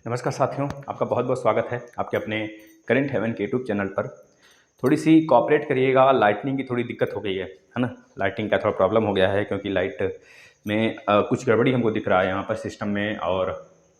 नमस्कार साथियों, आपका बहुत बहुत स्वागत है आपके अपने करंट हेवन के यूट्यूब चैनल पर। थोड़ी सी कोऑपरेट करिएगा, लाइटनिंग की थोड़ी दिक्कत हो गई है ना। लाइटिंग का थोड़ा प्रॉब्लम हो गया है क्योंकि लाइट में कुछ गड़बड़ी हमको दिख रहा है यहाँ पर सिस्टम में, और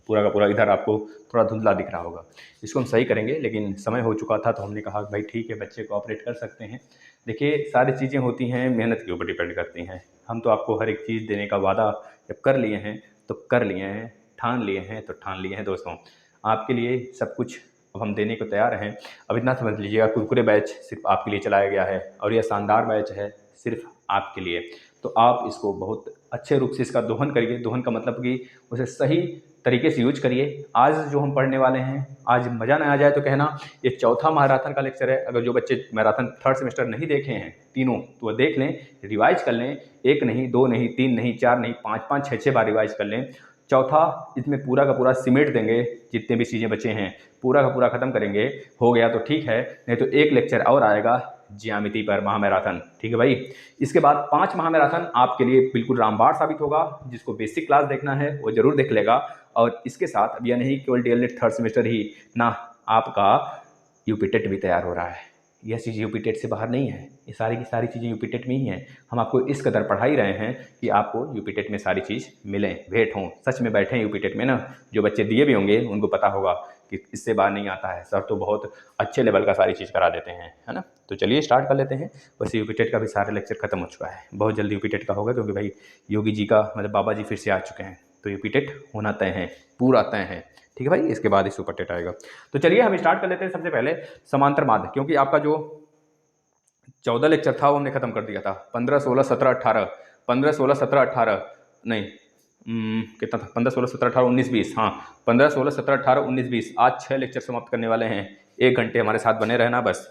पूरा का पूरा इधर आपको थोड़ा धुंधला दिख रहा होगा। इसको हम सही करेंगे, लेकिन समय हो चुका था तो हमने कहा भाई ठीक है, बच्चे कोऑपरेट कर सकते हैं। देखिए, सारी चीज़ें होती हैं मेहनत के ऊपर डिपेंड करती हैं। हम तो आपको हर एक चीज़ देने का वादा जब कर लिए हैं तो कर लिए हैं, ठान लिए हैं तो ठान लिए हैं। दोस्तों, आपके लिए सब कुछ अब हम देने को तैयार हैं। अब इतना समझ लीजिएगा, कुरकुरे बैच सिर्फ आपके लिए चलाया गया है और यह शानदार बैच है सिर्फ आपके लिए। तो आप इसको बहुत अच्छे रूप से इसका दोहन करिए। दोहन का मतलब कि उसे सही तरीके से यूज करिए। आज जो हम पढ़ने वाले हैं, आज मज़ा ना आ जाए तो कहना, ये चौथा मैराथन का लेक्चर है। अगर जो बच्चे मैराथन थर्ड सेमेस्टर नहीं देखे हैं तीनों, तो वह देख लें, रिवाइज कर लें। एक नहीं, दो नहीं, तीन नहीं, चार नहीं, पाँच पाँच छः छः बार रिवाइज कर लें। चौथा इसमें पूरा का पूरा सिमेट देंगे, जितने भी चीज़ें बचे हैं पूरा का पूरा ख़त्म करेंगे। हो गया तो ठीक है, नहीं तो एक लेक्चर और आएगा ज्यामिति पर महामैराथन। ठीक है भाई। इसके बाद 5 महामैराथन आपके लिए बिल्कुल रामबाण साबित होगा। जिसको बेसिक क्लास देखना है वो जरूर देख लेगा। और इसके साथ अब यह नहीं केवल डीएलएड थर्ड सेमेस्टर ही ना, आपका यूपी टेट भी तैयार हो रहा है। यह चीज़ यूपी टेट से बाहर नहीं है, ये सारी की सारी चीज़ें यूपी टेट में ही हैं। हम आपको इस कदर पढ़ा ही रहे हैं कि आपको यूपी टेट में सारी चीज़ मिलें, भेंट हों, सच में बैठें यूपी टेट में ना। जो बच्चे दिए भी होंगे उनको पता होगा कि इससे बाहर नहीं आता है। सर तो बहुत अच्छे लेवल का सारी चीज़ करा देते हैं, है ना। तो चलिए स्टार्ट कर लेते हैं। वैसे यूपी टेट का भी सारे लेक्चर खत्म हो चुका है, बहुत जल्दी यूपी टेट का होगा, क्योंकि भाई योगी जी का मतलब बाबा जी फिर से आ चुके हैं। तो यूपी टेट होना तय है, पूरा तय है। ठीक है भाई। इसके बाद ही सुपर टेट आएगा। तो चलिए हम स्टार्ट कर लेते हैं। सबसे पहले समांतर माध्य, क्योंकि आपका जो 14 लेक्चर था वो हमने खत्म कर दिया था। 15, 16, 17, 18, 15, 16, 17, 18 नहीं, कितना था, 15, 16, 17, 18, 19, 20। हाँ, 15, 16, 17, 18, 19, 20। आज 6 लेक्चर समाप्त करने वाले हैं। 1 घंटे हमारे साथ बने रहना बस।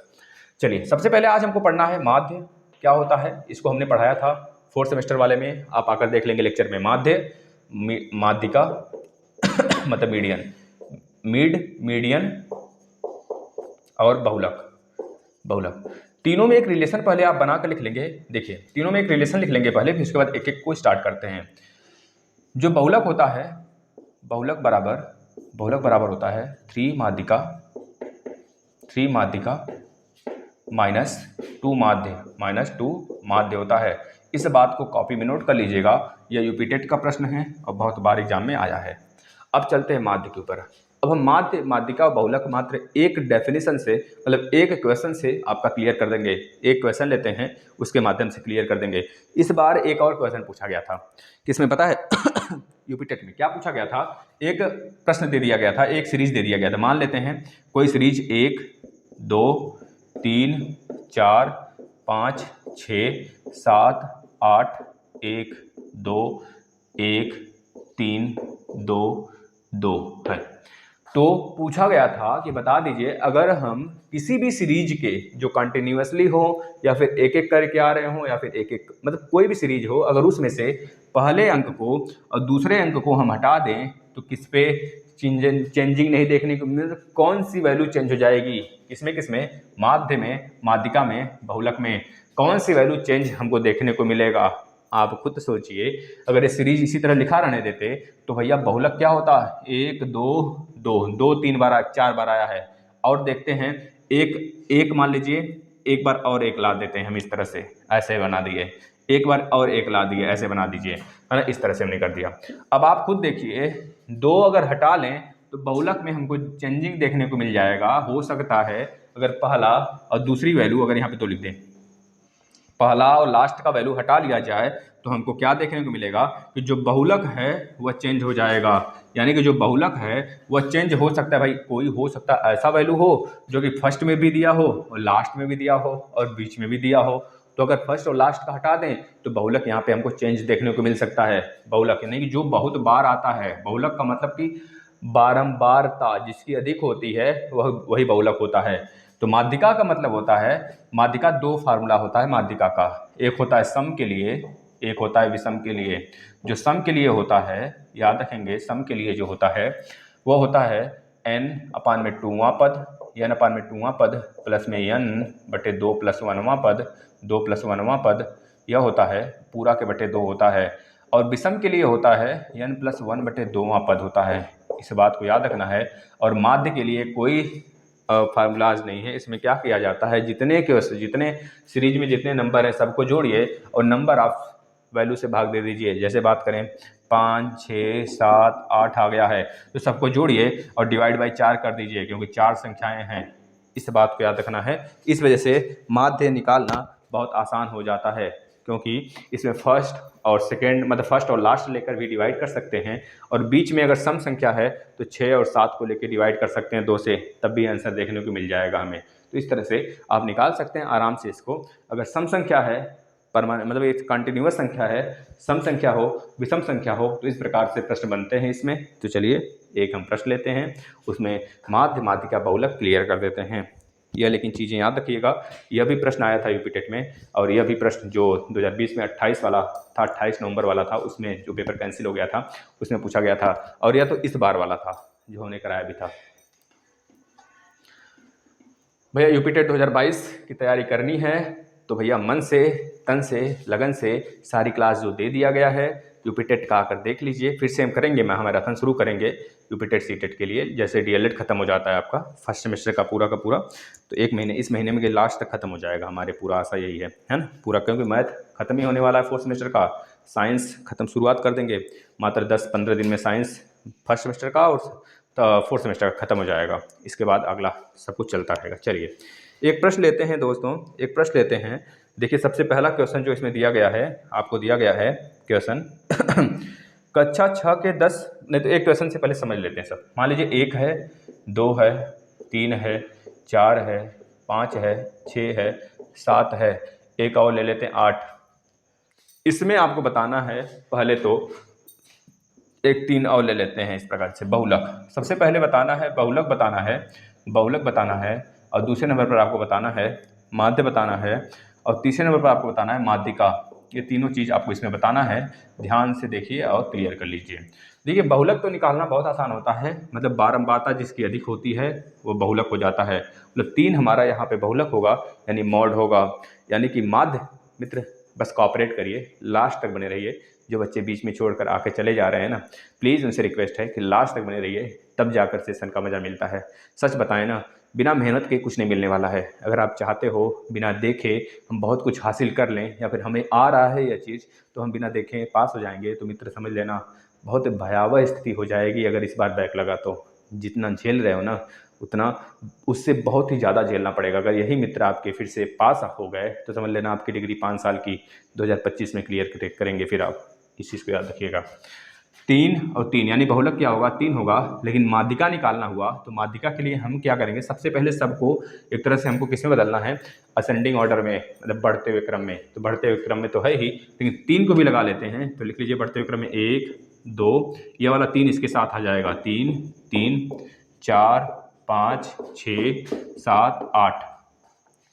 चलिए, सबसे पहले आज हमको पढ़ना है माध्य क्या होता है। इसको हमने पढ़ाया था 4th सेमेस्टर वाले में, आप आकर देख लेंगे लेक्चर में। माध्य, माध्यिका मतलब मीडियन, मीडियन और बहुलक। तीनों में एक रिलेशन पहले आप बनाकर लिख लेंगे। देखिए, तीनों में एक रिलेशन लिख लेंगे पहले, फिर उसके बाद एक एक को स्टार्ट करते हैं। जो बहुलक होता है, बहुलक बराबर होता है 3 माध्यिका माइनस 2 माध्य होता है। इस बात को कॉपी में नोट कर लीजिएगा, यह यूपी टेट का प्रश्न है और बहुत बार एग्जाम में आया है। अब चलते हैं माध्य के ऊपर। अब हम माध्य, माध्यिका और बहुलक मात्र एक डेफिनेशन से, मतलब एक क्वेश्चन से आपका क्लियर कर देंगे। एक क्वेश्चन लेते हैं, उसके माध्यम से क्लियर कर देंगे। इस बार एक और क्वेश्चन पूछा गया था, किसमें पता है यूपी टेट में क्या पूछा गया था। एक प्रश्न दे दिया गया था, एक सीरीज दे दिया गया था। मान लेते हैं कोई सीरीज 1, 2, 3, 4, 5, 6, 7, 8, 1, 2, 1, 3, 2, 2 है। तो पूछा गया था कि बता दीजिए, अगर हम किसी भी सीरीज के जो कंटिन्यूअसली हो या फिर एक एक करके आ रहे हो या फिर एक एक, मतलब कोई भी सीरीज हो, अगर उसमें से पहले अंक को और दूसरे अंक को हम हटा दें तो किस पे चेंजिंग नहीं देखने को मिल, कौन सी वैल्यू चेंज हो जाएगी, किसमें माध्य में, माध्यिका में, बहुलक में कौन सी वैल्यू चेंज हमको देखने को मिलेगा। आप खुद सोचिए, अगर ये सीरीज इसी तरह लिखा रहने देते तो भैया बहुलक क्या होता, 1, 2, 2, 3 बार, 4 बार आया है। और देखते हैं, एक मान लीजिए, एक बार और एक ला देते हैं हम, इस तरह से ऐसे बना दिए, एक बार और एक ला दिए, ऐसे बना दीजिए, है ना। इस तरह से हमने कर दिया। अब आप खुद देखिए, 2 अगर हटा लें तो बहुलक में हमको चेंजिंग देखने को मिल जाएगा। हो सकता है अगर पहला और दूसरी वैल्यू, अगर यहाँ पे तो लिख दें, पहला और लास्ट का वैल्यू हटा लिया जाए तो हमको क्या देखने को मिलेगा कि जो बहुलक है वह चेंज हो जाएगा। यानी कि जो बहुलक है वह चेंज हो सकता है भाई। कोई हो सकता है ऐसा वैल्यू हो जो कि फर्स्ट में भी दिया हो और लास्ट में भी दिया हो और बीच में भी दिया हो। तो अगर फर्स्ट और लास्ट का हटा दें तो बहुलक यहाँ पे हमको चेंज देखने को मिल सकता है। बहुलक यानी कि जो बहुत बार आता है, बहुलक का मतलब कि बारंबारता जिसकी अधिक होती है वही बहुलक होता है। तो माध्यिका का मतलब होता है, माध्यिका 2 फार्मूला होता है माध्यिका का। एक होता है सम के लिए, एक होता है विषम के लिए। जो सम के लिए होता है, याद रखेंगे, सम के लिए जो होता है वो होता है n/2वां पद, n/2वां पद प्लस में n/2 + 1वां पद, 2 + 1वां पद, यह होता है पूरा के बटे 2 होता है। और विषम के लिए होता है n+1/2वां पद होता है, इस बात को याद रखना है। और माध्य के लिए कोई फार्मूलाज नहीं है। इसमें क्या किया जाता है, जितने सीरीज में जितने नंबर हैं सबको जोड़िए और नंबर ऑफ वैल्यू से भाग दे दीजिए। जैसे बात करें 5, 6, 7, 8 आ गया है तो सबको जोड़िए और डिवाइड बाई 4 कर दीजिए, क्योंकि 4 संख्याएं हैं, इस बात को याद रखना है। इस वजह से माध्य निकालना बहुत आसान हो जाता है, क्योंकि इसमें फर्स्ट और सेकेंड मतलब फर्स्ट और लास्ट लेकर भी डिवाइड कर सकते हैं, और बीच में अगर सम संख्या है तो 6 और 7 को लेकर डिवाइड कर सकते हैं 2 से, तब भी आंसर देखने को मिल जाएगा हमें। तो इस तरह से आप निकाल सकते हैं आराम से इसको। अगर सम संख्या है, परमानेंट मतलब एक कंटिन्यूअस संख्या है, सम संख्या हो, विषम संख्या हो, तो इस प्रकार से प्रश्न बनते हैं इसमें। तो चलिए एक हम प्रश्न लेते हैं, उसमें माध्य माध्यिका बहुलक क्लियर कर देते हैं। यह लेकिन चीज़ें याद रखिएगा, यह भी प्रश्न आया था यूपी टेट में, और यह भी प्रश्न जो 2020 में 28 वाला था, 28 नवंबर वाला था, उसमें जो पेपर कैंसिल हो गया था उसमें पूछा गया था, और यह तो इस बार वाला था जो हमने कराया भी था। भैया यूपी टेट 2022 की तैयारी करनी है तो भैया मन से, तन से, लगन से सारी क्लास जो दे दिया गया है यूपी टेट का आकर देख लीजिए। फिर से हम करेंगे, मैं हमारा मैराथन शुरू करेंगे यूपी टेट सी टेट के लिए। जैसे डीएलएड खत्म हो जाता है आपका फर्स्ट सेमेस्टर का पूरा, तो एक महीने, इस महीने में लास्ट तक खत्म हो जाएगा हमारे, पूरा आशा यही है ना पूरा, क्योंकि मैथ खत्म ही होने वाला है फोर्थ सेमेस्टर का। साइंस खत्म शुरुआत कर देंगे, मात्र 10-15 दिन में साइंस फर्स्ट सेमेस्टर का और फोर्थ सेमेस्टर का खत्म हो जाएगा। इसके बाद अगला सब कुछ चलता रहेगा। चलिए एक प्रश्न लेते हैं दोस्तों, एक प्रश्न लेते हैं। देखिए सबसे पहला क्वेश्चन जो इसमें दिया गया है, आपको दिया गया है क्वेश्चन कक्षा 6 के 10, नहीं तो एक क्वेश्चन से पहले समझ लेते हैं सब। मान लीजिए 1 है, 2 है, 3 है, 4 है, 5 है, 6 है, 7 है, एक और ले लेते हैं 8। इसमें आपको बताना है, पहले तो एक 3 और ले लेते हैं इस प्रकार से बहुलक। सबसे पहले बताना है बहुलक, बताना है बहुलक बताना है, और दूसरे नंबर पर आपको बताना है माध्य बताना है, और तीसरे नंबर पर आपको बताना है माध्यिका। ये तीनों चीज़ आपको इसमें बताना है। ध्यान से देखिए और क्लियर कर लीजिए। देखिए बहुलक तो निकालना बहुत आसान होता है, मतलब बारंबारता जिसकी अधिक होती है वो बहुलक हो जाता है। मतलब 3 हमारा यहाँ पे बहुलक होगा, यानी मॉड होगा, यानी कि माध्य। मित्र बस कॉपरेट करिए, लास्ट तक बने रहिए। जो बच्चे बीच में छोड़कर आके चले जा रहे हैं ना, प्लीज़ उनसे रिक्वेस्ट है कि लास्ट तक बने रहिए, तब जाकर सेशन का मज़ा मिलता है। सच बताएं ना, बिना मेहनत के कुछ नहीं मिलने वाला है। अगर आप चाहते हो बिना देखे हम बहुत कुछ हासिल कर लें, या फिर हमें आ रहा है यह चीज़ तो हम बिना देखे पास हो जाएंगे, तो मित्र समझ लेना बहुत भयावह स्थिति हो जाएगी अगर इस बार बैक लगा तो। जितना झेल रहे हो ना उतना उससे बहुत ही ज़्यादा झेलना पड़ेगा। अगर यही मित्र आपके फिर से पास हो गए तो समझ लेना आपकी डिग्री 5 साल की 2025 में क्लियर करेंगे। फिर आप इस चीज़ को याद रखिएगा। 3 और 3 यानी बहुलक क्या होगा, 3 होगा। लेकिन माध्यिका निकालना हुआ तो माध्यिका के लिए हम क्या करेंगे, सबसे पहले सबको एक तरह से हमको किसमें बदलना है, असेंडिंग ऑर्डर में, मतलब बढ़ते हुए क्रम में। तो बढ़ते हुए क्रम में तो है ही, लेकिन 3 को भी लगा लेते हैं। तो लिख लीजिए बढ़ते हुए क्रम में 1, 2, ये वाला 3 इसके साथ आ जाएगा, 3, 3, 4, 5, 6, 7, 8।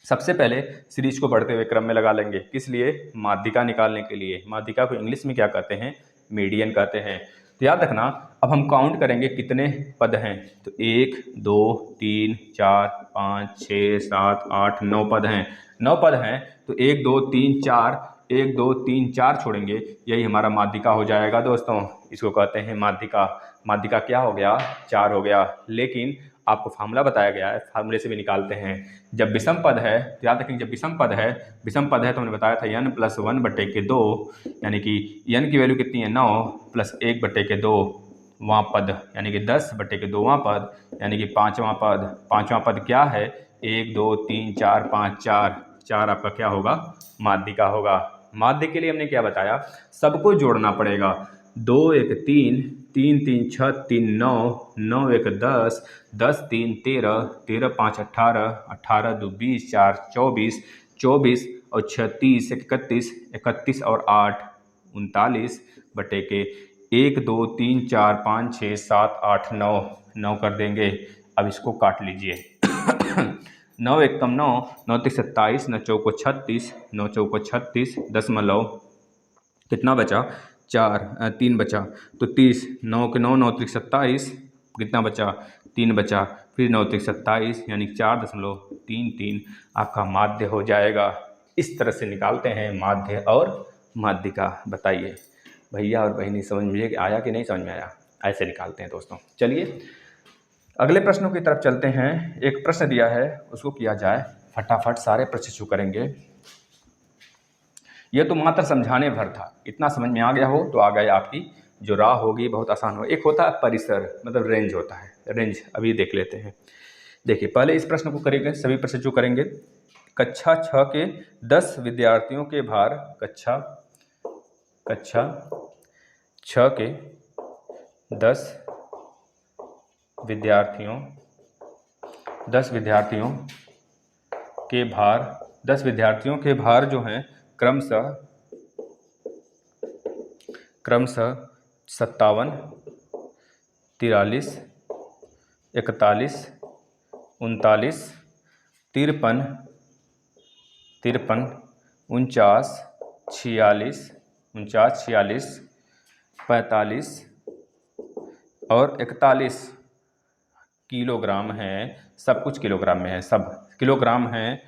सबसे पहले सीरीज को बढ़ते हुए क्रम में लगा लेंगे, किस लिए, माध्यिका निकालने के लिए। माध्यिका को इंग्लिश में क्या कहते हैं, मीडियन कहते हैं। तो याद रखना, अब हम काउंट करेंगे कितने पद हैं। तो 1, 2, 3, 4, 5, 6, 7, 8, 9 पद हैं। 9 पद हैं तो 1, 2, 3, 4, 1, 2, 3, 4 छोड़ेंगे, यही हमारा माध्यिका हो जाएगा दोस्तों। इसको कहते हैं माध्यिका। माध्यिका क्या हो गया, 4 हो गया। लेकिन आपको फार्मूला बताया गया है, फार्मूले से भी निकालते हैं। जब विषम पद है तो याद रखेंगे, जब विषम पद है तो हमने बताया था n+1/2, यानी कि n की वैल्यू कितनी है 9 + 1/2 वां पद, यानी कि 10/2 वां पद, यानी कि 5वां पद। 5वां पद क्या है, 1, 2, 3, 4, 5, 4 आपका क्या होगा, माध्यिका होगा। माध्य के लिए हमने क्या बताया, सबको जोड़ना पड़ेगा। 2, 1, 3, 3, 3, 6, 3, 9, 9, 1, 10, 10, 3, 13, 13, 5, 18, 18, 2, 20, 4, 24, 24 और 36, 31, 31 और 8, 39/के 1, 2, 3, 4, 5, 6, 7, 8, 9, 9 कर देंगे। अब इसको काट लीजिए 9 एकम 9, 9 तिक 27, 9 चौको 36, 9 चौको 36, दशमलव कितना बचा, 3 बचा। तो 30, 9 के 9, 9 तिक 27, कितना बचा, 3 बचा। फिर 9 तिक 27 यानी 4.33 आपका माध्य हो जाएगा। इस तरह से निकालते हैं माध्य और माध्यिका। बताइए भैया और बहनी समझ में आया कि नहीं समझ में आया, ऐसे निकालते हैं दोस्तों। चलिए अगले प्रश्नों की तरफ चलते हैं। एक प्रश्न दिया है, उसको किया जाए फटाफट, सारे प्रश्न शुरू करेंगे। यह तो मात्र समझाने भर था, इतना समझ में आ गया हो तो आ गए, आपकी जो राह होगी बहुत आसान हो। एक होता है परिसर, मतलब रेंज होता है, रेंज अभी देख लेते हैं। देखिए पहले इस प्रश्न को करेंगे, सभी प्रश्न जो करेंगे। कक्षा 6 के 10 विद्यार्थियों के भार, कक्षा 6 के 10 विद्यार्थियों के भार, 10 विद्यार्थियों के भार जो हैं क्रमशः 57, 43, 41, 39, 53, 49, 46, 45 और 41 किलोग्राम है। सब कुछ किलोग्राम में है, सब किलोग्राम है।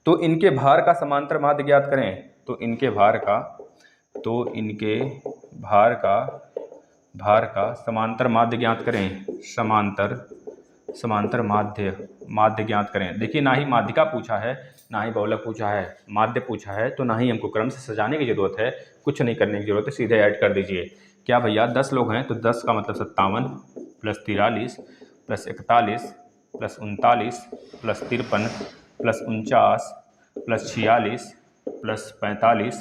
तो इनके भार का समांतर माध्य ज्ञात करें। तो इनके भार का समांतर माध्य ज्ञात करें। समांतर माध्य ज्ञात करें। देखिए ना ही माध्यिका पूछा है, ना ही बहुलक पूछा है, माध्य पूछा है, तो ना ही हमको क्रम से सजाने की जरूरत है, कुछ नहीं करने की जरूरत है, सीधे ऐड कर दीजिए। क्या भैया 10 लोग हैं तो 10 का मतलब 57 plus 43 plus 41 plus 39 plus 53 plus 49 plus 46 plus 45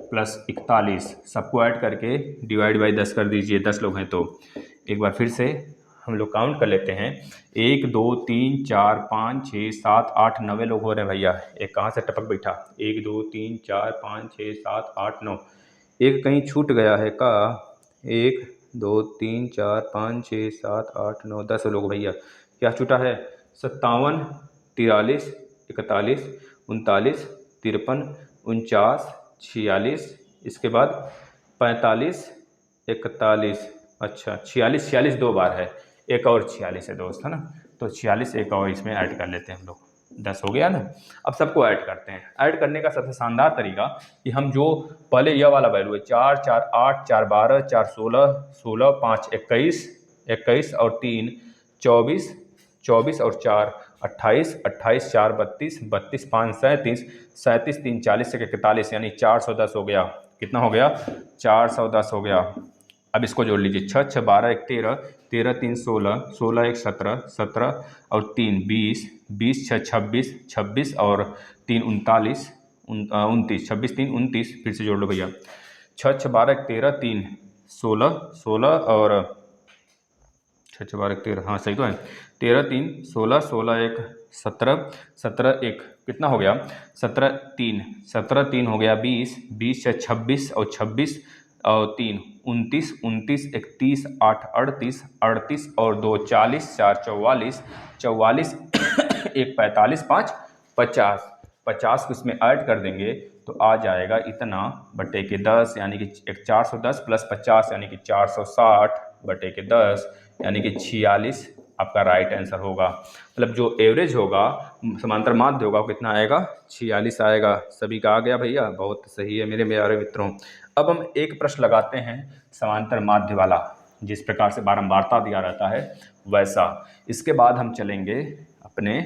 plus 41, सबको ऐड करके डिवाइड बाई 10 कर दीजिए। 10 लोग हैं तो एक बार फिर से हम लोग काउंट कर लेते हैं। 1 2 3 4 5 6 7 8 9 लोग हो रहे हैं भैया। एक कहाँ से टपक बैठा, 1 2 3 4 5 6 7 8 9, एक कहीं छूट गया है का। 1 2 3 4 5 6 7 8 9 10 लोग भैया। क्या छूटा है, 57, 43, 41, 39, 53, 49, 46, इसके बाद 45, 41, अच्छा 46 दो बार है, एक और 46 है दोस्त, है ना। तो 46 एक और इसमें ऐड कर लेते हैं हम लोग, 10 हो गया ना। अब सबको ऐड करते हैं। ऐड करने का सबसे शानदार तरीका कि हम जो पहले यह वाला वैल्यू है 4 4 8 4 12 4 16 16 5 21 और 3 24 24 और 4 28 28 4 32 32 5 37 37 3 40 से 41, यानी 410 हो गया। कितना हो गया, 410 हो गया। अब इसको जोड़ लीजिए, 6 6 12 1 13 13 3 16 16 1 17 17 और 3 20 20 6 26 26 और 3 39 29 26 3 29, फिर से जोड़ लो भैया। 6 6 12 1 13 3 16 16 और 6 6 12 1 13, हाँ सही तो है, 13 3 16 16 1 17 17 1 कितना हो गया, 17 3 हो गया 20 20 6 26 और 26 और 3 29 29 31 8 38 38 और 2 40 4 44 44 1 45 5 50 50 को इसमें ऐड कर देंगे तो आ जाएगा इतना बटे के 10, यानी कि एक 410 प्लस 50 यानी कि 460 बटे के 10 यानी कि 46 आपका राइट आंसर होगा। मतलब जो एवरेज होगा, समांतर माध्य होगा, वो कितना आएगा, 46 आएगा। सभी का आ गया भैया, बहुत सही है मेरे प्यारे मित्रों। अब हम एक प्रश्न लगाते हैं समांतर माध्य वाला, जिस प्रकार से बारंबारता दिया रहता है वैसा। इसके बाद हम चलेंगे अपने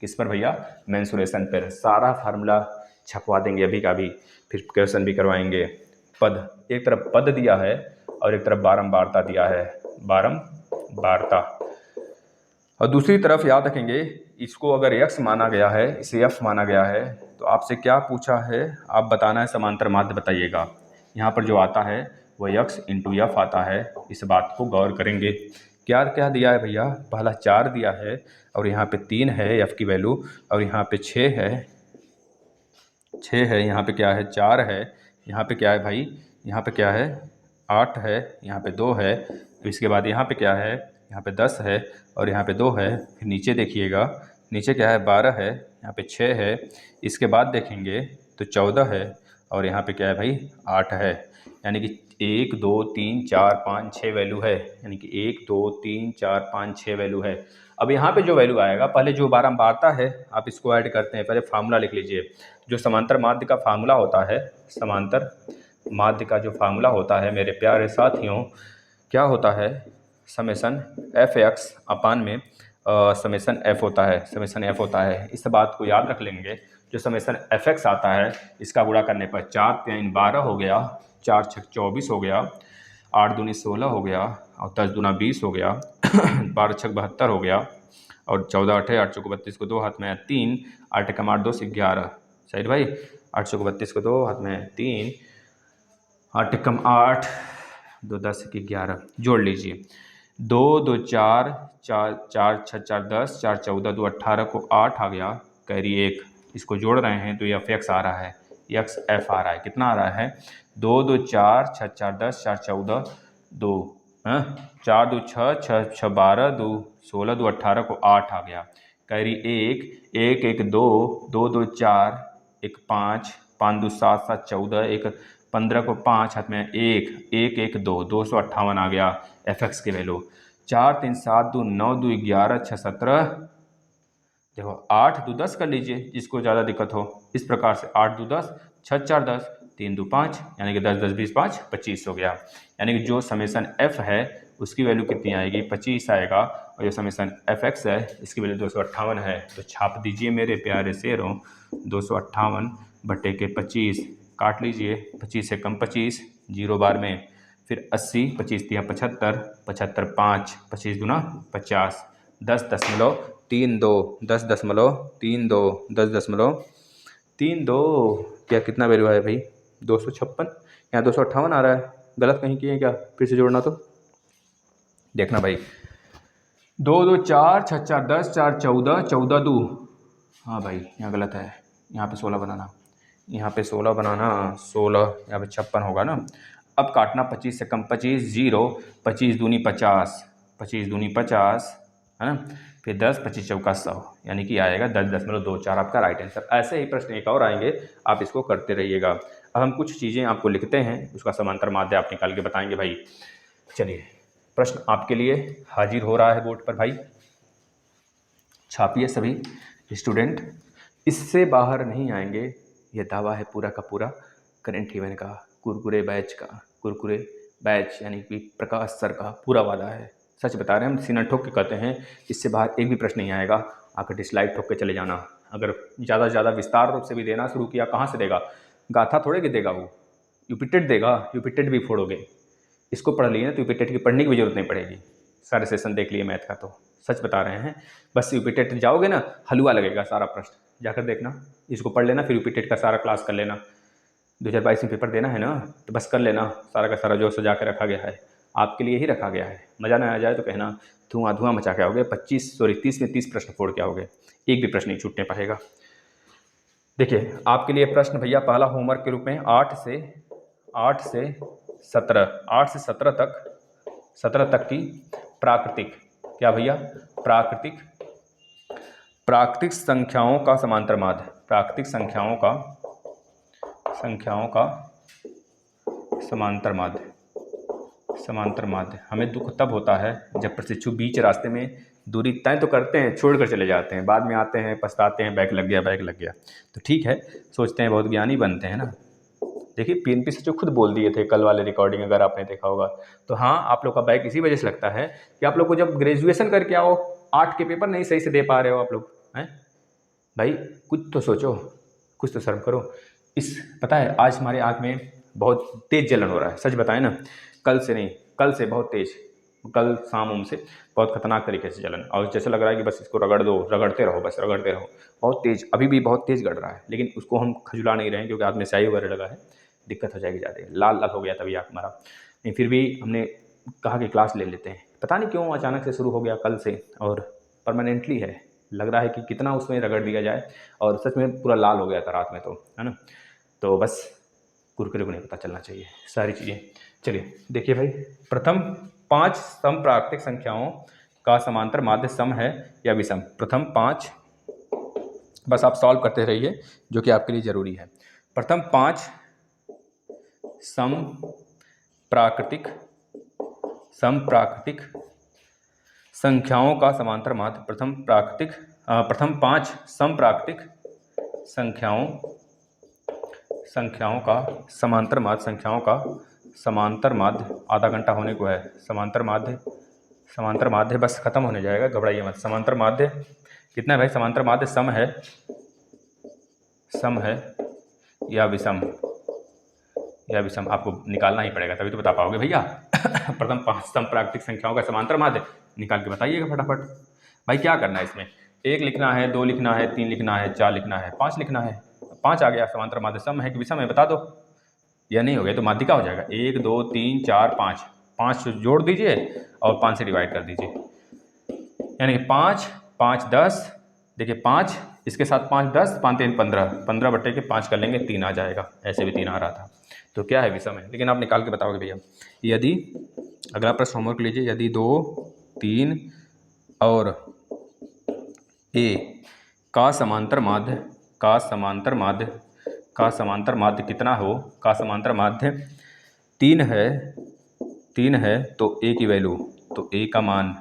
किस पर भैया, मेंसुरेशन पर। सारा फार्मूला छपवा देंगे अभी का अभी, फिर क्वेश्चन भी करवाएंगे। पद, एक तरफ पद दिया है और एक तरफ बारंबारता दिया है, बारंबारता, और दूसरी तरफ याद रखेंगे इसको अगर यक्स माना गया है, इसे एफ माना गया है, तो आपसे क्या पूछा है, आप बताना है समांतर माध्य बताइएगा। यहाँ पर जो आता है वह यक्स इंटू एफ आता है, इस बात को गौर करेंगे। क्या क्या दिया है भैया, पहला 4 दिया है और यहाँ पे 3 है एफ की वैल्यू, और यहाँ पे 6 है, यहाँ पे क्या है 4 है, यहाँ पे क्या है भाई, यहाँ पे क्या है 8 है, यहाँ पे 2 है, तो इसके बाद यहाँ पे क्या है, यहाँ पे 10 है और यहाँ पे 2 है। फिर नीचे देखिएगा, नीचे क्या है 12 है, यहाँ पे 6 है, इसके बाद देखेंगे तो 14 है और यहाँ पे क्या है भाई 8 है, यानी कि 1 2 3 4 5 6 वैल्यू है, यानी कि 1 2 3 4 5 6 वैल्यू है। अब यहाँ पे जो वैल्यू आएगा, पहले जो बारंबारता है आप इसको ऐड करते हैं, पहले फार्मूला लिख लीजिए। जो समांतर माध्य का फार्मूला होता है, समांतर माध्य का जो फार्मूला होता है मेरे प्यारे साथियों, क्या होता है, समेसन एफ एक्स अपान में समेसन एफ होता है, समेसन एफ होता है। इस बात को याद रख लेंगे। जो समेसन एफ एक्स आता है इसका गुणा करने पर 4 3 12 हो गया, 4 6 24 हो गया, 8 दूनी 16 हो गया और 10 दूना 20 हो गया, 12 6 72 हो गया और 14 8 8 चौको 32 को 2 हाथ में 3, 8 कम 8 2 से 11। सही भाई, 8 चौको 32 को 2 हाथ में 3, 8 कम 8 2 10 की 11 जोड़ लीजिए। 2 2 4 4 4 6 4 10 4 14 2 18 को 8 आ गया, कैरी 1। इसको जोड़ रहे हैं तो ये एफ एक्स आ रहा है, एक्स एफ आ रहा है। कितना आ रहा है, 2 2 4 6 4 10 4 14 2 4 2 6 6 6 12 2 16 2 18 को 8 आ गया, कैरी 1 1 1 2 2 2 4 1 5 5 2 7 7 14 1 15 को 5 हाथ में 1 1 1 2 258 आ गया एफ एक्स की वैल्यू। 4 3 7 2 9 2 11 6 17, देखो 8 2 10 कर लीजिए जिसको ज़्यादा दिक्कत हो। इस प्रकार से 8 2 10 6 4 10 3 2 5, यानी कि 10 10 20 5 25 हो गया। यानी कि जो समेसन एफ है उसकी वैल्यू कितनी आएगी, 25 आएगा। और जो समेसन एफ एक्स है इसकी वैल्यू 258 है। तो छाप दीजिए मेरे प्यारे शेरों, 258 बटे के 25 काट लीजिए, 25 से कम 25 जीरो बार में, फिर 80 25 तिया 75 75 5 25 दूना 50 10.32 10.32 10.32 क्या कितना वैल्यू है भाई, 256। यहाँ 258 आ रहा है, गलत कहीं किए क्या, फिर से जोड़ना तो देखना भाई। 2 2 4 6 4 10 4 14 14 2, हाँ भाई यहाँ गलत है, यहाँ पे 16 बनाना, यहाँ पे 16 बनाना, 16 यहाँ पे 56 होगा ना। अब काटना 25 से कम 25 जीरो, 25 दूनी 50 25 दूनी 50 है ना, फिर 10 25 चौका 100, यानी कि आएगा 10.24 आपका राइट आंसर। ऐसे ही प्रश्न एक और आएंगे, आप इसको करते रहिएगा। अब हम कुछ चीज़ें आपको लिखते हैं, उसका समांतर माध्य आप निकाल के बताएंगे भाई। चलिए प्रश्न आपके लिए हाजिर हो रहा है बोर्ड पर भाई, छापिए सभी स्टूडेंट, इससे बाहर नहीं आएंगे, ये दावा है पूरा का पूरा करंट इवेंट का, कुरकुरे बैच का, कुरकुरे बैच यानी कि प्रकाश सर का पूरा वादा है। सच बता रहे हैं हम, सीना ठोक के कहते हैं, इससे बाहर एक भी प्रश्न नहीं आएगा। आकर डिसलाइक ठोक के चले जाना। अगर ज़्यादा से ज़्यादा विस्तार रूप से भी देना शुरू किया, कहाँ से देगा, गाथा थोड़े कि देगा वो, यूपिटेड देगा, यूपिटेड भी फोड़ोगे। इसको पढ़ लिए ना तो यूपिटेड की पढ़ने की भी जरूरत नहीं पड़ेगी, सारे सेशन देख लिए मैथ का। तो सच बता रहे हैं, बस यूपिटेड जाओगे ना हलवा लगेगा सारा प्रश्न, जाकर देखना, इसको पढ़ लेना, फिर यूपिटेड का सारा क्लास कर लेना। 2022 में पेपर देना है ना, तो बस कर लेना, सारा का सारा जो सजा के रखा गया है आपके लिए ही रखा गया है। मज़ा ना आ जाए तो कहना, धुआं धुआं मचा के आओगे। 30 में 30 प्रश्न फोड़ के आओगे, एक भी प्रश्न नहीं छूटने पाएगा। देखिए आपके लिए प्रश्न भैया, पहला होमवर्क के रूप में 8 से 17 तक की प्राकृतिक, क्या भैया, प्राकृतिक संख्याओं का समांतर माध्य, प्राकृतिक संख्याओं का समांतर माध्य। हमें दुख तब होता है जब प्रशिक्षु बीच रास्ते में दूरी तय तो करते हैं, छोड़कर चले जाते हैं, बाद में आते हैं पछताते हैं, बैक लग गया। तो ठीक है, सोचते हैं बहुत ज्ञानी बनते हैं ना। देखिए पीएनपी से जो खुद बोल दिए थे कल वाले रिकॉर्डिंग, अगर आपने देखा होगा तो। हाँ, आप लोग का बैक इसी वजह से लगता है कि आप लोग को जब ग्रेजुएशन करके आओ, 8 के पेपर नहीं सही से दे पा रहे हो आप लोग हैं। भाई कुछ तो सोचो, कुछ तो शर्म करो। पता है आज हमारे आँख में बहुत तेज जलन हो रहा है, सच बताएं ना, कल से बहुत तेज, कल शाम से बहुत खतरनाक तरीके से जलन, और जैसे लग रहा है कि बस इसको रगड़ते रहो, बहुत तेज, अभी भी बहुत तेज गड़ रहा है, लेकिन उसको हम खजुला नहीं रहे हैं क्योंकि हाथ में स्याही वगैरह लगा है, दिक्कत हो जाएगी ज़्यादा। लाल हो गया तभी आँख हमारा, नहीं फिर भी हमने कहा कि क्लास ले लेते हैं। पता नहीं क्यों अचानक से शुरू हो गया कल से, और परमानेंटली है, लग रहा है कि कितना उसमें रगड़ दिया जाए, और सच में पूरा लाल हो गया था रात में, तो है ना। तो बस कुरकुरे को नहीं पता चलना चाहिए सारी चीज़ें। चलिए देखिए भाई, प्रथम 5 समप्राकृतिक संख्याओं का समांतर माध्य सम है या विषम। प्रथम 5, बस आप सॉल्व करते रहिए जो कि आपके लिए ज़रूरी है। प्रथम 5 समप्राकृतिक संख्याओं का समांतर माध्य, प्रथम 5 समप्राकृतिक संख्याओं संख्याओं का समांतर माध्य, संख्याओं का समांतर माध्य आधा घंटा होने को है। समांतर माध्य बस खत्म होने जाएगा, घबराइए मत। समांतर माध्य कितना है भाई? समांतर माध्य सम है या विषम, आपको निकालना ही पड़ेगा तभी तो बता पाओगे भैया। प्रथम 5 समप्राकृतिक संख्याओं का समांतर माध्य निकाल के बताइएगा फटाफट। भाई क्या करना है इसमें? 1 लिखना है, 2 लिखना है, 3 लिखना है, 4 लिखना है, 5 लिखना है। 5 आ गया। समांतर माध्य सम है कि विषम है बता दो। या नहीं हो गया तो माध्यिका हो जाएगा। 1 2 3 4 5, 5 जोड़ दीजिए और 5 से डिवाइड कर दीजिए, यानी कि 5 5 10। देखिए 5 इसके साथ 5 10, 5 3 15, 15 बट्टे के 5 कर लेंगे 3 आ जाएगा। ऐसे भी 3 आ रहा था। तो क्या है? विषम है। लेकिन आप निकाल के बताओगे भैया। यदि अगला प्रश्न होमवर्क लीजिए। यदि 2 3 और ए का समांतर माध्य कितना हो? का समांतर माध्य 3 है तो ए की वैल्यू, तो ए का मान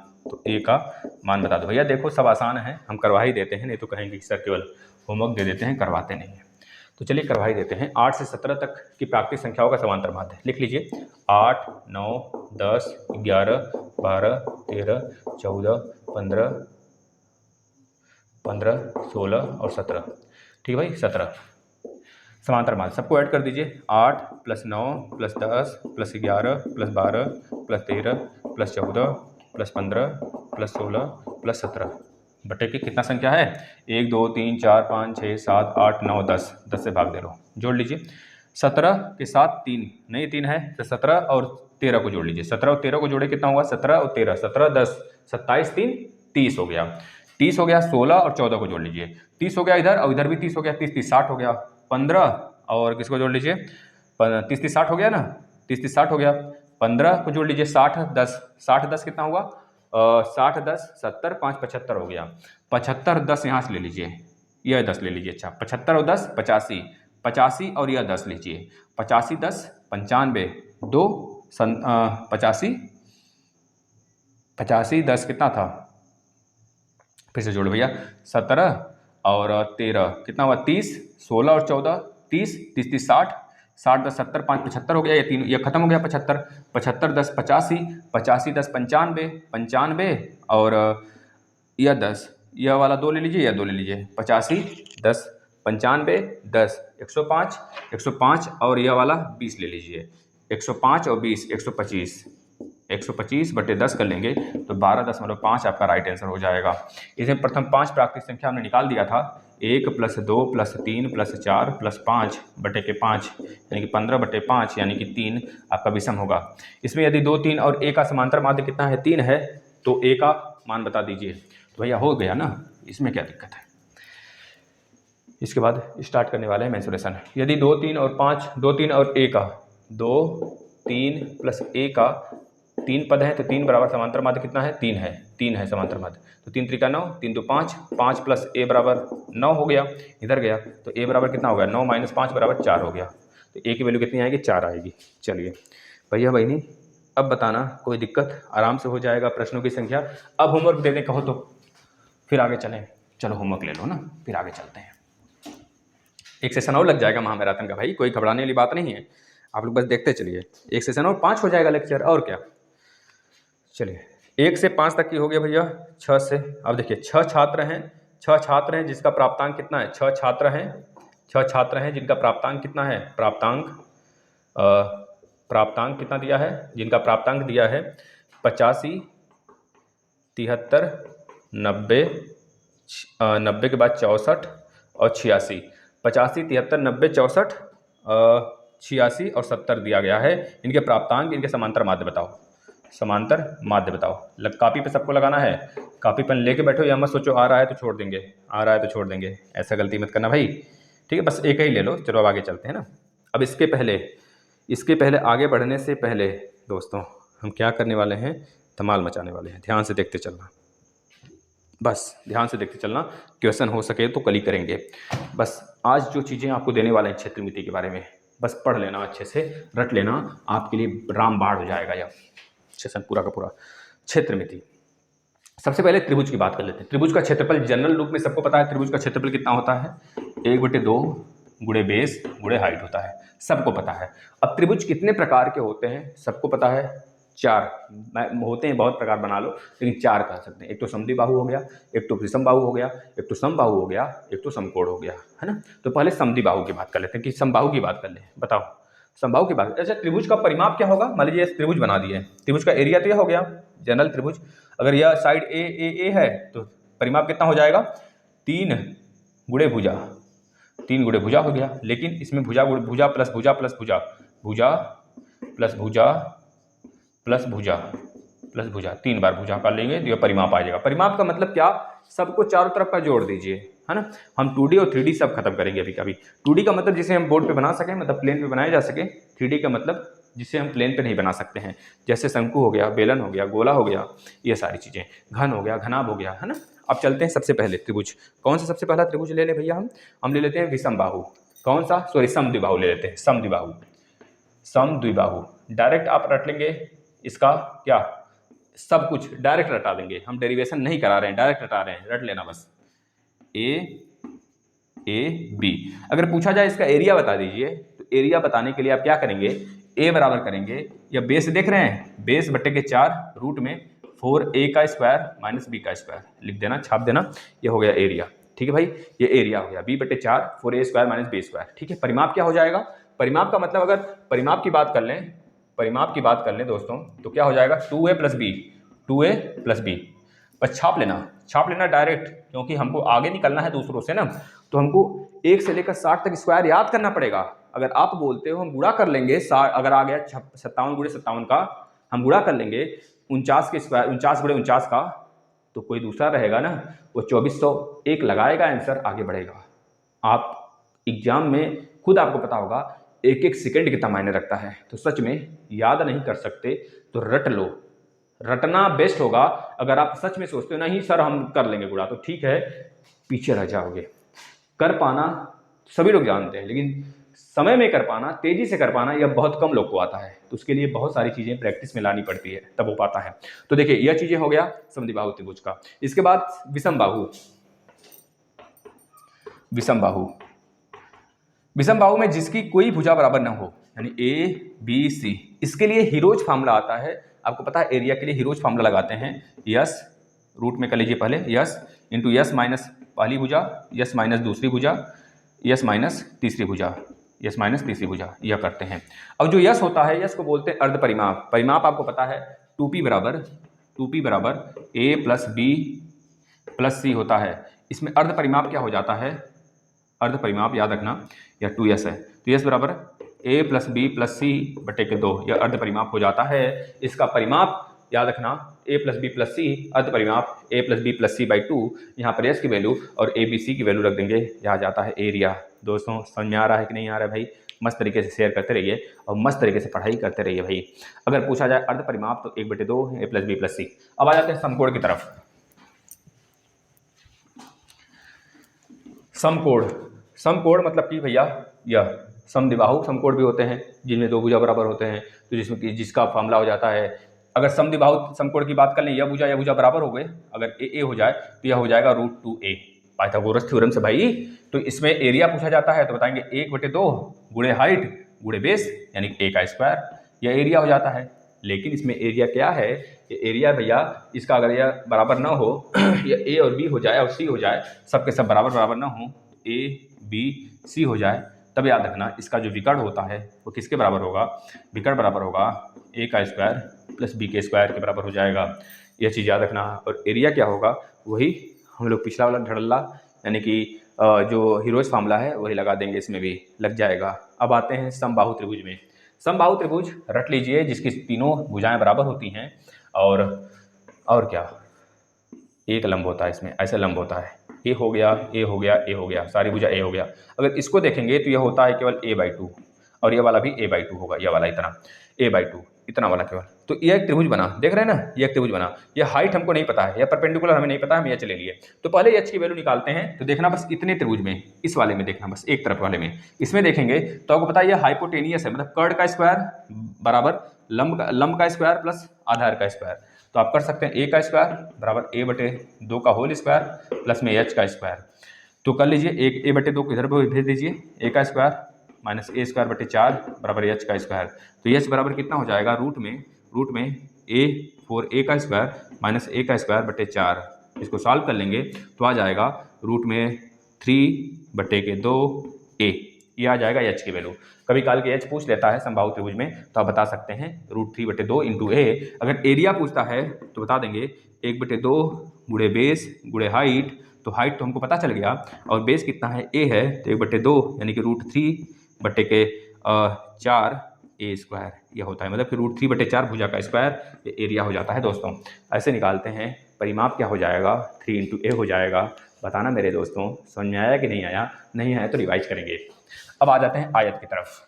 बता दो। भैया देखो सब आसान है, हम करवा ही देते हैं, नहीं तो कहेंगे कि सर केवल होमवर्क दे देते हैं, करवाते नहीं हैं। तो चलिए करवा ही देते हैं। 8 से 17 तक की प्राकृतिक संख्याओं का समांतर माध्य लिख लीजिए। 8 9 10 11 12 13 14 15 16 और 17। ठीक है भाई, 17 समांतर माध्य। सबको ऐड कर दीजिए। 8 + 9 + 10 + 11 + 12 + 13 + 14 + 15 + 16 + 17 बटे की कितना संख्या है? 1 2 3 4 5 6 7 8 9 10। 10 से भाग दे लो, जोड़ लीजिए। 17 के साथ 3 नहीं, 3 है तो 17 और 13 को जोड़ लीजिए। 17 और 13 को जोड़े कितना हुआ? 17 और 13, 17 10 27 3 30 हो गया। 30 हो गया। 16 और 14 को जोड़ लीजिए। 30 हो गया इधर और इधर भी 30 हो गया। 30 30 60 हो गया। 15 और किसको जोड़ लीजिए? 30 30 60 हो गया ना, 30 30 60 हो गया। 15 को जोड़ लीजिए। 60 10, 60 10 कितना हुआ? 60 10 70, 5 75 हो गया। 75 10 यहाँ से ले लीजिए, यह 10 ले लीजिए। अच्छा 75 और 10 85, 85 और यह 10 लीजिए। 85 10 95, 2 85 10 कितना था? फिर से जोड़ भैया। 17 और 13 कितना हुआ? 30, 16 और 14 30, 30 30 60, 60 10 70, 5 75 हो गया। ये 3 ये खत्म हो गया। 75 75 10 85, 85 10 95, 95 और यह 10, यह वाला 2 ले लीजिए, यह 2 ले लीजिए। 85 10 95 10 105, 105 और यह वाला 20 ले लीजिए। 105 और 20 125, 125 बटे 10 कर लेंगे तो 12.5 आपका राइट आंसर हो जाएगा। इसमें प्रथम 5 प्राकृतिक संख्या हमने निकाल दिया था। 1 + 2 + 3 + 4 + 5 बटे के 5, यानी कि 15 बटे 5 यानी कि 3 आपका विषम होगा। इसमें यदि 2 3 और ए का समांतर माध्य कितना है? 3 है तो ए का मान बता दीजिए। तो भैया हो गया ना, इसमें क्या दिक्कत है? इसके बाद स्टार्ट करने वाले हैं मेंसुरेशन। यदि 2 3 और 5, 2 3 और ए का, 2 3 + ए का 3 पद है तो 3 बराबर समांतर माध्य कितना है? 3 है। 3 है समांतर माध्य। तो 3 3 9, 3 2 5, 5 + ए बराबर 9 हो गया। इधर गया तो ए बराबर कितना हो गया? 9 - 5 बराबर 4 हो गया। तो ए की वैल्यू कितनी आएगी? 4 आएगी। चलिए भैया बहनी अब बताना, कोई दिक्कत? आराम से हो जाएगा प्रश्नों की संख्या। अब होमवर्क दे दें कहो तो फिर आगे चलें। चलो होमवर्क ले लो ना, फिर आगे चलते हैं। एक सेशन और लग जाएगा महामैराथन का भाई, कोई घबराने वाली बात नहीं है। आप लोग बस देखते चलिए। एक सेशन और 5 हो जाएगा लेक्चर, और क्या। चलिए 1 से 5 तक की हो गया भैया। 6 से अब देखिए 6 छात्र हैं, 6 छात्र हैं जिसका प्राप्तांक कितना है? 6 छात्र हैं, 6 छात्र हैं जिनका प्राप्तांक कितना है? प्राप्तांक कितना दिया है? जिनका प्राप्तांक दिया है 85 73 90, 90 के बाद 64 और 86। 85 73 90 64 86 और 70 दिया गया है। इनके प्राप्तांक, इनके समांतर माध्य बताओ। समांतर माध्य बताओ। कापी पे सबको लगाना है। कापी पेन लेके बैठो, या मत सोचो आ रहा है तो छोड़ देंगे, आ रहा है तो छोड़ देंगे, ऐसा गलती मत करना भाई। ठीक है, बस एक ही ले लो। चलो अब आगे चलते हैं ना। अब इसके पहले आगे बढ़ने से पहले दोस्तों हम क्या करने वाले हैं? धमाल मचाने वाले हैं। ध्यान से देखते चलना, बस ध्यान से देखते चलना। क्वेश्चन हो सके तो कल ही करेंगे। बस आज जो चीज़ें आपको देने वाले हैं क्षेत्रमिति के बारे में, बस पढ़ लेना, अच्छे से रट लेना, आपके लिए रामबाण हो जाएगा यह सेशन पूरा का पूरा। क्षेत्रमिति। सबसे पहले त्रिभुज की बात कर लेते हैं। त्रिभुज का क्षेत्रफल जनरल रूप में सबको पता है। त्रिभुज का क्षेत्रफल कितना होता है? 1/2 गुणे बेस गुणे हाइट होता है, सबको पता है। अब त्रिभुज कितने प्रकार के होते हैं सबको पता है, 4 होते हैं, बहुत प्रकार बना लो, लेकिन 4 कह सकते हैं। एक तो समद्विबाहु हो गया, एक तो विषमबाहु हो गया, एक तो समबाहु हो गया, एक तो समकोण हो गया, है ना। तो पहले समद्विबाहु की बात कर लेते हैं कि समबाहु की बात कर ले। बताओ समबाहु की बात। अच्छा, त्रिभुज का परिमाप क्या होगा? मान लीजिए त्रिभुज बना दिए, त्रिभुज का एरिया तो यह हो गया जनरल त्रिभुज। अगर यह साइड ए है तो परिमाप कितना हो जाएगा? 3 गुणे भुजा, 3 गुणे भुजा हो गया। लेकिन इसमें भुजा भुजा प्लस भुजा प्लस भुजा, भुजा प्लस भुजा प्लस भुजा प्लस भुजा, 3 बार भुजा कर लेंगे तो यह परिमाप आ जाएगा। परिमाप का मतलब क्या? सबको चारों तरफ का जोड़ दीजिए, है ना। हम 2D और 3D सब खत्म करेंगे अभी कभी। 2D का मतलब जिसे हम बोर्ड पे बना सकें, मतलब प्लेन पे बनाया जा सके। 3D का मतलब जिसे हम प्लेन पे नहीं बना सकते हैं, जैसे शंकु हो गया, बेलन हो गया, गोला हो गया, ये सारी चीज़ें, घन हो गया, घनाभ हो गया, है ना। अब चलते हैं सबसे पहले त्रिभुज। कौन सा सबसे पहला त्रिभुज ले भैया? हम ले लेते हैं विषमबाहु। कौन सा? सॉरी, समद्विबाहु ले लेते हैं। समद्विबाहु, समद्विबाहु डायरेक्ट आप रट लेंगे इसका क्या, सब कुछ डायरेक्ट रटा देंगे। हम डेरिवेशन नहीं करा रहे हैं, डायरेक्ट रटा रहे हैं, रट लेना बस। A B. अगर पूछा जाए इसका एरिया बता दीजिए, तो एरिया बताने के लिए आप क्या करेंगे? ए बराबर करेंगे, या बेस देख रहे हैं, बेस बट्टे के 4 रूट में 4a का स्क्वायर माइनस b का स्क्वायर लिख देना, छाप देना, ये हो गया एरिया। ठीक है भाई, ये एरिया हो गया b बट्टे 4 4a square minus b square. ठीक है, परिमाप क्या हो जाएगा? परिमाप का मतलब अगर परिमाप की बात कर लें, परिमाप की बात कर लें दोस्तों, तो क्या हो जाएगा? 2a plus B, 2a plus B. बस छाप लेना डायरेक्ट, क्योंकि हमको आगे निकलना है दूसरों से ना, तो हमको 1 से लेकर 60 तक स्क्वायर याद करना पड़ेगा। अगर आप बोलते हो हम गुणा कर लेंगे, अगर आ गया 57 गुणे 57 का, हम गुणा कर लेंगे 49 के स्क्वायर, 49 गुणे 49 का, तो कोई दूसरा रहेगा ना, वो 2401 लगाएगा, आंसर आगे बढ़ेगा। आप एग्जाम में खुद आपको पता होगा एक एक सेकंड कितना मायने रखता है। तो सच में याद नहीं कर सकते तो रट लो, रटना बेस्ट होगा। अगर आप सच में सोचते हो नहीं सर हम कर लेंगे गुणा, तो ठीक है, पीछे रह जाओगे। कर पाना सभी लोग जानते हैं, लेकिन समय में कर पाना, तेजी से कर पाना, यह बहुत कम लोग को आता है। तो उसके लिए बहुत सारी चीज़ें प्रैक्टिस में लानी पड़ती है, तब हो पाता है। तो देखिए यह चीज़ें हो गया समद्विबाहु त्रिभुज का। इसके बाद विषमबाहु। विषमबाहु, विषमबाहु में जिसकी कोई भुजा बराबर न हो, यानी ए बी सी, इसके लिए हीरोज फार्मूला आता है। आपको पता है एरिया के लिए हीरोज फार्मूला लगाते हैं, यस रूट में कर लीजिए पहले, यस इंटू यस माइनस पहली भुजा, यस माइनस दूसरी भुजा, यस माइनस तीसरी भुजा, यस माइनस तीसरी भुजा, यह करते हैं। अब जो यस होता है, यस को बोलते हैं अर्ध परिमाप। परिमाप आपको पता है 2p बराबर ए प्लस बी प्लस सी होता है। इसमें अर्ध परिमाप क्या हो जाता है? अर्ध परिमाप याद रखना, यह 2s है, तो यस बराबर a प्लस बी प्लस सी बटे के 2, यह अर्ध परिमाप हो जाता है। इसका परिमाप याद रखना, a plus B plus C, अर्ध परिमाप a plus B plus C by 2। यहाँ पर s की वैल्यू और a b c की वैल्यू रख देंगे, यहाँ जाता है एरिया। दोस्तों समझ में आ रहा है कि नहीं आ रहा है भाई? मस्त तरीके से शेयर करते रहिए और मस्त तरीके से पढ़ाई करते रहिए भाई। अगर पूछा जाए अर्ध परिमाप तो 1/2 a प्लस बी प्लस सी। अब आ जाते हैं समकोण की तरफ। समकोण, समकोण मतलब कि भैया यह समद्विबाहु समकोण भी होते हैं जिनमें 2 भुजा बराबर होते हैं, तो जिसमें कि जिसका फार्मूला हो जाता है, अगर समद्विबाहु समकोण की बात कर लें, यह भुजा बराबर हो गए, अगर ए हो जाए तो यह हो जाएगा √2a पाइथागोरस थ्योरम से भाई। तो इसमें एरिया पूछा जाता है तो बताएंगे 1/2 गुणे हाइट गुणे बेस, यानी a का स्क्वायर, यह एरिया हो जाता है। लेकिन इसमें एरिया क्या है? ये एरिया भैया इसका अगर यह बराबर ना हो, या a और b हो जाए और c हो जाए, सबके सब बराबर ना हो, a b c हो जाए, तब याद रखना इसका जो विकर्ण होता है वो किसके बराबर होगा? विकर्ण बराबर होगा a का स्क्वायर प्लस b के स्क्वायर के बराबर हो जाएगा। यह चीज़ याद रखना। और एरिया क्या होगा? वही हम लोग पिछला वाला धड़ल्ला, यानी कि जो हीरोज फार्मूला है वही लगा देंगे, इसमें भी लग जाएगा। अब आते हैं समबाहु त्रिभुज में। समबाहु त्रिभुज रट लीजिए, जिसकी तीनों भुजाएं बराबर होती हैं, और क्या, एक लंब होता है इसमें, ऐसा लंब होता है, ए हो गया, ए हो गया, ए हो गया, सारी भुजा ए हो गया। अगर इसको देखेंगे तो यह होता है केवल a/2, और यह वाला भी a/2 होगा, यह वाला इतना a/2, इतना वाला केवल। तो यह एक त्रिभुज बना, देख रहे हैं ना, यह एक त्रिभुज बना। यह हाइट हमको नहीं पता है, यह परपेंडिकुलर हमें नहीं पता, हम यह चले लिए। तो पहले एच की वैल्यू निकालते हैं। तो देखना बस इतने त्रिभुज में, इस वाले में देखना, बस एक तरफ वाले में, इसमें देखेंगे तो आपको पता है यह हाइपोटेनियस है, मतलब कर्ण का स्क्वायर बराबर लंब का स्क्वायर प्लस आधार का स्क्वायर। तो आप कर सकते हैं a का स्क्वायर बराबर a/2 का होल स्क्वायर प्लस में h का स्क्वायर। तो कर लीजिए एक ए बटे 2 किधर पर भेज दीजिए, ए का स्क्वायर माइनस ए स्क्वायर बटे 4 बराबर एच का स्क्वायर। तो एच बराबर कितना हो जाएगा, रूट में ए 4a का स्क्वायर माइनस ए का स्क्वायर बटे 4। इसको सॉल्व कर लेंगे तो आ जाएगा रूट में 3/2a, ये आ जाएगा एच की वैल्यू। कभी काल के एच पूछ लेता है समबाहु त्रिभुज में तो आप बता सकते हैं √3/2 इंटू ए। अगर एरिया पूछता है तो बता देंगे 1/2 गुणे बेस गुणे हाइट, तो हाइट तो हमको पता चल गया और बेस कितना है ए है, तो 1/2 यानी कि √3/4 ए स्क्वायर यह होता है, मतलब कि √3/4 भुजा का स्क्वायर ये एरिया हो जाता है दोस्तों। ऐसे निकालते हैं, परिमाप क्या हो जाएगा 3 इंटू ए हो जाएगा। बताना मेरे दोस्तों समझ में आया कि नहीं आया, नहीं आया तो रिवाइज करेंगे। अब आ जाते हैं आयत की तरफ।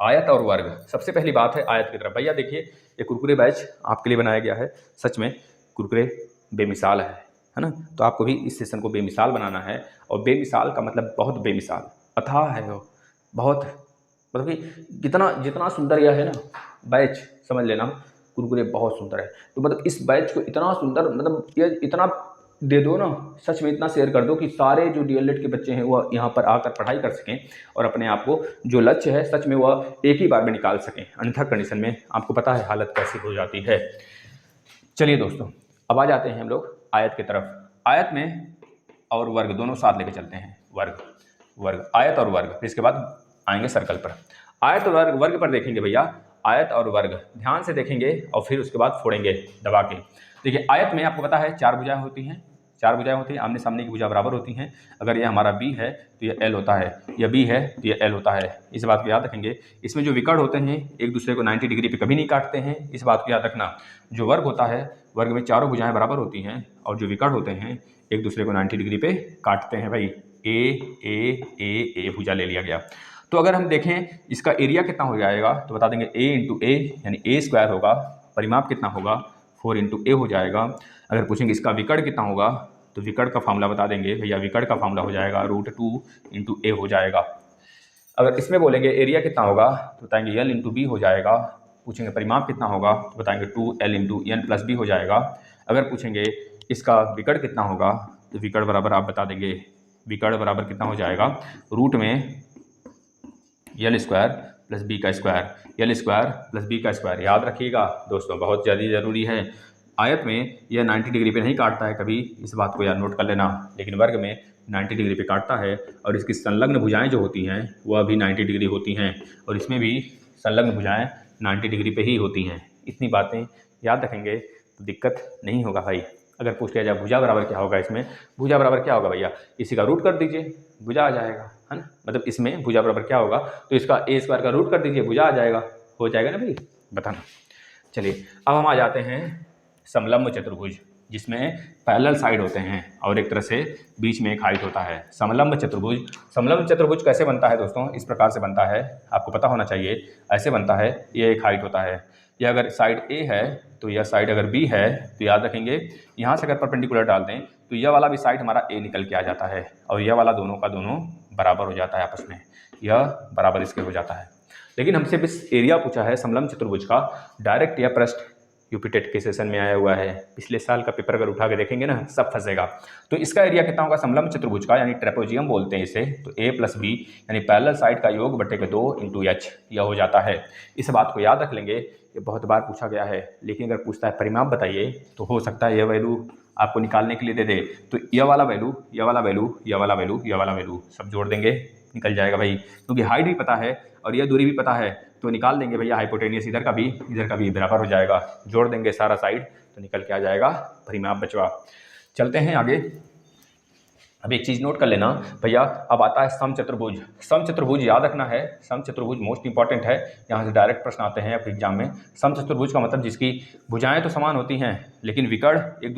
आयत और वर्ग, सबसे पहली बात है आयत की तरफ। भैया देखिए ये कुरकुरे बैच आपके लिए बनाया गया है, सच में कुरकुरे बेमिसाल है ना। तो आपको भी इस सेशन को बेमिसाल बनाना है, और बेमिसाल का मतलब बहुत बेमिसाल, अथाह है वो, बहुत मतलब कि जितना सुंदर यह है ना बैच, समझ लेना कुरकुरे बहुत सुंदर है। तो मतलब इस बैच को इतना सुंदर, मतलब ये इतना दे दो ना, सच में इतना शेयर कर दो कि सारे जो डीएलएड के बच्चे हैं वो यहाँ पर आकर पढ़ाई कर सकें और अपने आप को जो लक्ष्य है सच में वह एक ही बार में निकाल सकें, अन्यथा कंडीशन में आपको पता है हालत कैसी हो जाती है। चलिए दोस्तों अब आ जाते हैं हम लोग आयत की तरफ। आयत में और वर्ग दोनों साथ लेके चलते हैं, वर्ग आयत और वर्ग, फिर इसके बाद आएंगे सर्कल पर। आयत और वर्ग पर देखेंगे भैया, आयत और वर्ग ध्यान से देखेंगे और फिर उसके बाद फोड़ेंगे दबा के। देखिए आयत में आपको पता है 4 भुजाएं होती हैं, आमने सामने की भुजा बराबर होती हैं। अगर ये हमारा बी है तो ये एल होता है, या बी है तो ये एल होता है। इस बात को याद रखेंगे। इसमें जो विकर्ण होते हैं एक दूसरे को 90 डिग्री पे कभी नहीं काटते हैं, इस बात को याद रखना। जो वर्ग होता है, वर्ग में चारों भुजाएं बराबर होती हैं, और जो विकर्ण होते हैं एक दूसरे को 90 डिग्री पे काटते हैं। भाई ए भुजा ले लिया गया। तो अगर हम देखें इसका एरिया कितना हो जाएगा तो बता देंगे a इंटू ए यानी ए स्क्वायर होगा। परिमाप कितना होगा 4 इंटू ए हो जाएगा। अगर पूछेंगे इसका विकर्ण कितना होगा तो विकर्ण का फार्मूला बता देंगे भैया, विकर्ण का फार्मूला हो जाएगा √2 इंटू ए हो जाएगा। अगर इसमें बोलेंगे एरिया कितना होगा तो बताएंगे एल इंटू बी हो जाएगा। पूछेंगे परिमाप कितना होगा तो बताएंगे 2l into N plus B हो जाएगा। अगर पूछेंगे इसका विकर्ण कितना होगा तो विकर्ण बराबर आप बता देंगे, विकर्ण बराबर कितना हो जाएगा रूट में एल स्क्वायर प्लस बी का square, L square plus B का स्क्वायर। याद रखिएगा दोस्तों बहुत ज़्यादा ज़रूरी है। आयत में यह 90 डिग्री पे नहीं काटता है कभी, इस बात को याद नोट कर लेना, लेकिन वर्ग में 90 डिग्री पे काटता है। और इसकी संलग्न भुजाएं जो होती हैं वह भी 90 डिग्री होती हैं, और इसमें भी संलग्न भुजाएं 90 डिग्री पे ही होती हैं। इतनी बातें याद रखेंगे तो दिक्कत नहीं होगा भाई। अगर पूछ लिया जाए भुजा बराबर क्या होगा, इसमें भुजा बराबर क्या होगा भैया, इसी का रूट कर दीजिए भुजा आ जाएगा, है ना। मतलब इसमें भुजा बराबर क्या होगा तो इसका ए स्क्वायर का रूट कर दीजिए, भुजा आ जाएगा, हो जाएगा ना भाई, बताना। चलिए अब हम आ जाते हैं समलंब चतुर्भुज, जिसमें पैरेलल साइड होते हैं और एक तरह से बीच में एक हाइट होता है। समलंब चतुर्भुज कैसे बनता है दोस्तों, इस प्रकार से बनता है, आपको पता होना चाहिए। ऐसे बनता है, ये एक हाइट होता है, यह अगर साइड ए है तो यह साइड अगर बी है तो याद रखेंगे यहाँ से अगर परपेंडिकुलर डाल दें तो यह वाला भी साइड हमारा ए निकल के आ जाता है, और यह वाला दोनों का दोनों बराबर हो जाता है आपस में, यह बराबर इसके हो जाता है। लेकिन हमसे बस एरिया पूछा है समलंब चतुर्भुज का, डायरेक्ट या प्रश्न यूपी टेट के सेशन में आया हुआ है, पिछले साल का पेपर अगर उठा के देखेंगे ना सब फंसेगा। तो इसका एरिया कितना होगा समलंब चतुर्भुज का, यानी ट्रेपेजियम बोलते हैं इसे, तो a प्लस बी यानी पैरेलल साइड का योग बटे के 2 इंटू एच यह हो जाता है। इस बात को याद रख लेंगे, ये बहुत बार पूछा गया है। लेकिन अगर पूछता है परिमाप बताइए तो हो सकता है यह वैल्यू आपको निकालने के लिए दे दे, तो यह वाला वैल्यू, यह वाला वैल्यू, यह वाला वैल्यू, यह वाला वैल्यू सब जोड़ देंगे, निकल जाएगा भाई, क्योंकि हाइट भी पता है और यह दूरी भी पता है, तो निकाल देंगे भैया हाइपोटेनियस इधर का भी बराबर हो जाएगा, जोड़ देंगे सारा साइड तो निकल के आ जाएगा परिमाप बचवा। चलते हैं आगे। अब एक चीज़ नोट कर लेना भैया, अब आता है समचतुर्भुज। समचतुर्भुज याद रखना है, समचतुर्भुज मोस्ट इंपॉर्टेंट है, यहाँ से डायरेक्ट प्रश्न आते हैं अपने एग्जाम में। समचतुर्भुज का मतलब जिसकी भुजाएं तो समान होती हैं लेकिन विकर्ण एक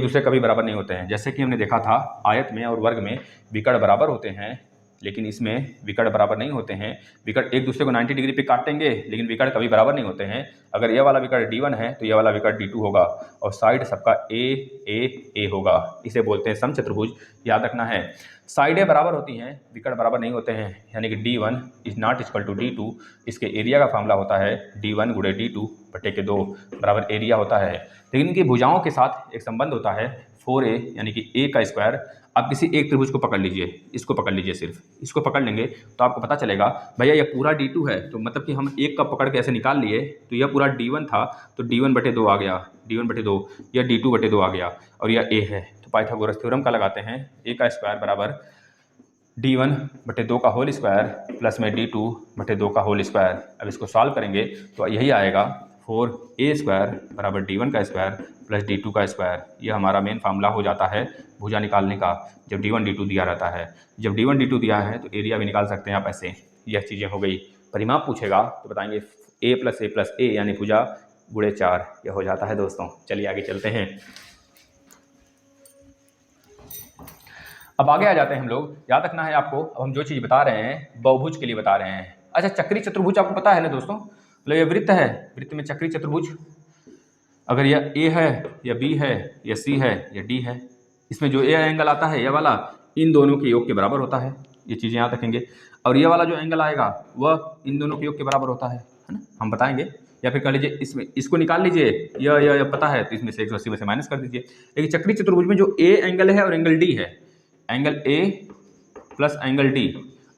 दूसरे कभी बराबर नहीं होते हैं। जैसे कि हमने देखा था आयत में और वर्ग में विकर्ण बराबर होते हैं, लेकिन इसमें विकर्ण बराबर नहीं होते हैं। विकर्ण एक दूसरे को 90 डिग्री पे काटेंगे लेकिन विकर्ण कभी बराबर नहीं होते हैं। अगर यह वाला विकर्ण D1 है तो यह वाला विकर्ण D2 होगा, और साइड सबका A होगा। इसे बोलते हैं समचतुर्भुज, याद रखना है। साइडें बराबर होती हैं, विकर्ण बराबर नहीं होते हैं, यानी कि D1 is not equal to D2। इसके एरिया का फार्मूला होता है D1 गुणे D2 बटे के 2 बराबर एरिया होता है। लेकिन इनकी भुजाओं के साथ एक संबंध होता है 4a यानी कि a का स्क्वायर। आप किसी एक त्रिभुज को पकड़ लीजिए, इसको पकड़ लीजिए, सिर्फ इसको पकड़ लेंगे तो आपको पता चलेगा भैया ये पूरा D2 है, तो मतलब कि हम एक का पकड़ के ऐसे निकाल लिए तो यह पूरा D1 था, तो D1/2 आ गया, D1/2, यह D2/2 आ गया और यह a है। तो पाइथागोरस थ्योरम का लगाते हैं, a का स्क्वायर बराबर D1/2 का होल स्क्वायर प्लस में D2/2 का होल स्क्वायर। अब इसको सॉल्व करेंगे तो यही आएगा 4a² बराबर D1 का स्क्वायर प्लस D2 का स्क्वायर। यह हमारा मेन फार्मूला हो जाता है भुजा निकालने का, जब D1 D2 दिया रहता है। जब D1 D2 दिया है तो एरिया भी निकाल सकते हैं आप ऐसे। यह चीज़ें हो गई। परिमाप पूछेगा तो बताएंगे a+a+a यानी भुजा गुणे 4, यह हो जाता है दोस्तों। चलिए आगे चलते हैं। अब आगे आ जाते हैं हम लोग। याद रखना है आपको, अब हम जो चीज़ बता रहे हैं बहुभुज के लिए बता रहे हैं। अच्छा, चक्री चतुर्भुज आपको पता है ना दोस्तों, मतलब ये वृत्त है, वृत्त में चक्री चतुर्भुज, अगर यह A है या B है या C है या D है, इसमें जो A एंगल आता है यह वाला इन दोनों के योग के बराबर होता है। ये चीज़ें याद रखेंगे। और ये वाला जो एंगल आएगा वह इन दोनों के योग के बराबर होता है ना, हम बताएंगे। या फिर कह लीजिए इसमें इसको निकाल लीजिए, यह पता है तो इसमें से 180 में से माइनस कर दीजिए। लेकिन चक्री चतुर्भुज में जो A एंगल है और एंगल D है, angle A plus angle D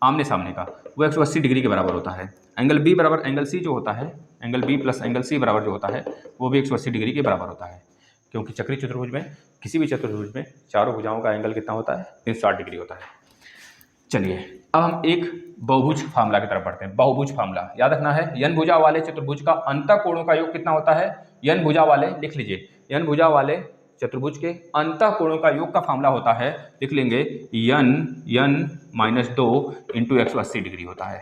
आमने सामने का, वो 180 डिग्री के बराबर होता है। एंगल B बराबर एंगल C जो होता है, angle B plus angle C बराबर जो होता है वो भी 180 डिग्री के बराबर होता है। क्योंकि चक्री चतुर्भुज में, किसी भी चतुर्भुज में चारों भुजाओं का एंगल कितना होता है, 360 डिग्री होता है। चलिए अब हम एक बहुभुज फार्मूला की तरफ बढ़ते हैं। बहुभुज फार्मूला याद रखना है, n भुजा वाले चतुर्भुज का अंतःकोणों का योग कितना होता है। n भुजा वाले, लिख लीजिए, n भुजा वाले चतुर्भुज के अंतःकोणों का योग का फार्मूला होता है, लिख लेंगे n-2 इंटू 180 डिग्री होता है।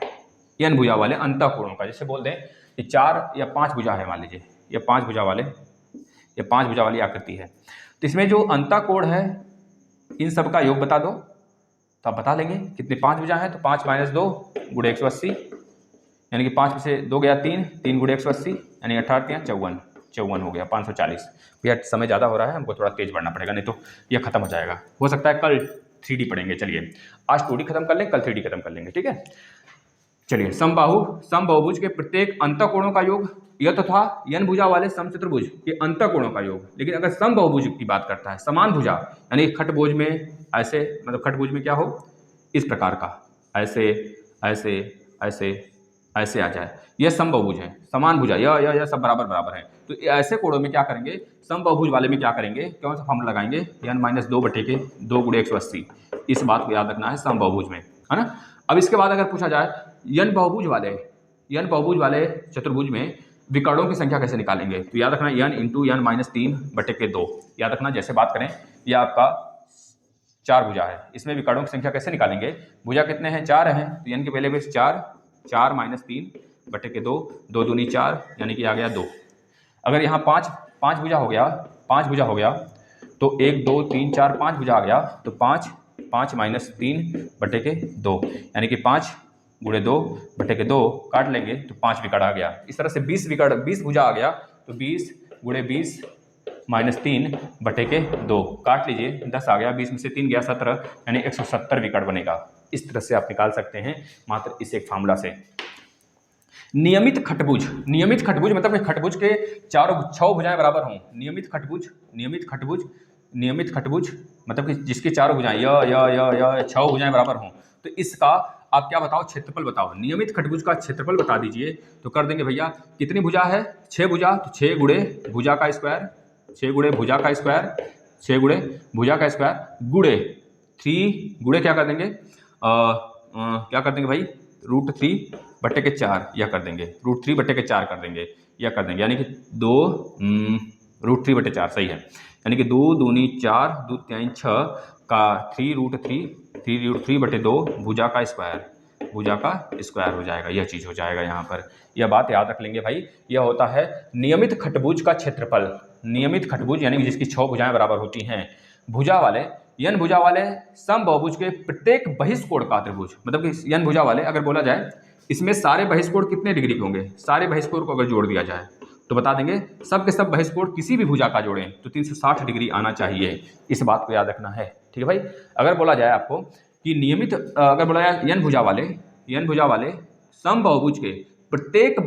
n भुजा वाले अंतःकोणों का, जैसे बोल दें कि 4 या 5 भुजा है, मान लीजिए ये 5 भुजा वाले, ये 5 भुजा वाली आकृति है, तो इसमें जो अंतःकोण है इन सब का योग बता दो, तो आप बता लेंगे कितने 5 भुजा है, तो 5 - 2 गुणे 180, यानी कि 5 में से 2 गया 3, 3 गुणे 180 यानी 18 × 54, 54 हो गया 540। भैया समय ज़्यादा हो रहा है, हमको थोड़ा तेज बढ़ना पड़ेगा, नहीं तो यह खत्म हो जाएगा। हो सकता है कल 3D पढ़ेंगे। चलिए आज 2D खत्म कर लें, कल 3D खत्म कर लेंगे, ठीक है। चलिए समबाहुभुज के प्रत्येक अंतःकोणों का योग, यह तो था n भुजा वाले समचतुर्भुज के अंतःकोणों का योग। लेकिन अगर समबाहुभुज की बात करता है, समान भुजा यानी खटभुज में ऐसे, मतलब खटभुज में क्या हो, इस प्रकार का, ऐसे ऐसे ऐसे ऐसे आ जाए, यह समबाहुभुज है। समान भुजा, यह सब बराबर बराबर है, तो ऐसे कोणों में क्या करेंगे, समबाहुभुज वाले में क्या करेंगे, कौन सा फॉर्मूला लगाएंगे, n-2/2 गुणे 180। इस बात को याद रखना है समबाहुभुज में, है ना। अब इसके बाद अगर पूछा जाए n बहुभुज वाले चतुर्भुज में विकर्णों की संख्या कैसे निकालेंगे, तो याद रखना n इंटू n-3/2। याद रखना, जैसे बात करें ये आपका 4 भुजा है, इसमें विकर्णों की संख्या कैसे निकालेंगे, भुजा कितने हैं, 4 हैं, तो n के पहले बेस 4, 4 - 3/2, 2 दूनी 4 यानी कि आ गया 2। अगर यहाँ 5 भुजा हो गया, 5 भुजा हो गया तो 1 2 3 4 5 भुजा आ गया, तो 5 - 3/2 यानी कि 5 गुणे 2/2 काट लेंगे तो 5 विकर्ण आ गया। इस तरह से 20 भुजा आ गया, तो 20 गुणे 20 - 3/2 काट लीजिए, 10 आ गया, 20 में से 3 गया 17 यानी 170 विकर्ण बनेगा। इस तरह से आप निकाल सकते हैं मात्र इस एक फार्मूला से। नियमित खटभुज मतलब कि खटभुज के 6 भुजाएं बराबर हों। नियमित खटभुज मतलब कि जिसकी 4 भुजाएं, यह 6 भुजाएं बराबर हों, तो इसका आप क्या बताओ, क्षेत्रफल बताओ। नियमित खटभुज का क्षेत्रफल बता दीजिए, तो कर देंगे भैया कितनी भुजा है, 6 भुजा, तो 6 गुणे भुजा का स्क्वायर, 6 गुणे भुजा का स्क्वायर, 6 गुणे भुजा का स्क्वायर गुणे 3 गुणे क्या कर देंगे, क्या कर देंगे भाई, √3/4 यह कर देंगे, √3/4 कर देंगे, यह कर देंगे, यानी कि 2 √3/4 सही है, यानी कि 2 दूनी 4, 2 3 6 का 3√3/2 भुजा का स्क्वायर हो जाएगा। यह चीज़ हो जाएगा यहाँ पर, यह बात याद रख लेंगे भाई। यह होता है नियमित खटभुज का क्षेत्रफल। नियमित खटभुज यानी कि जिसकी 6 भुजाएं बराबर होती हैं। भुजा वाले n भुजा वाले समबाहुभुज के प्रत्येक बहिष्कोण का त्रिभुज, मतलब कि n भुजा वाले अगर बोला जाए इसमें सारे बहिष्कोण कितने डिग्री के होंगे, सारे बहिष्कोण को अगर जोड़ दिया जाए तो बता देंगे सब के सब बहिष्कोण किसी भी भुजा का जोड़ें तो 360 डिग्री आना चाहिए। इस बात को याद रखना है, ठीक है भाई। अगर बोला जाए आपको कि नियमित, अगर बोला जाए n भुजा वाले समबाहुभुज के प्रत्येक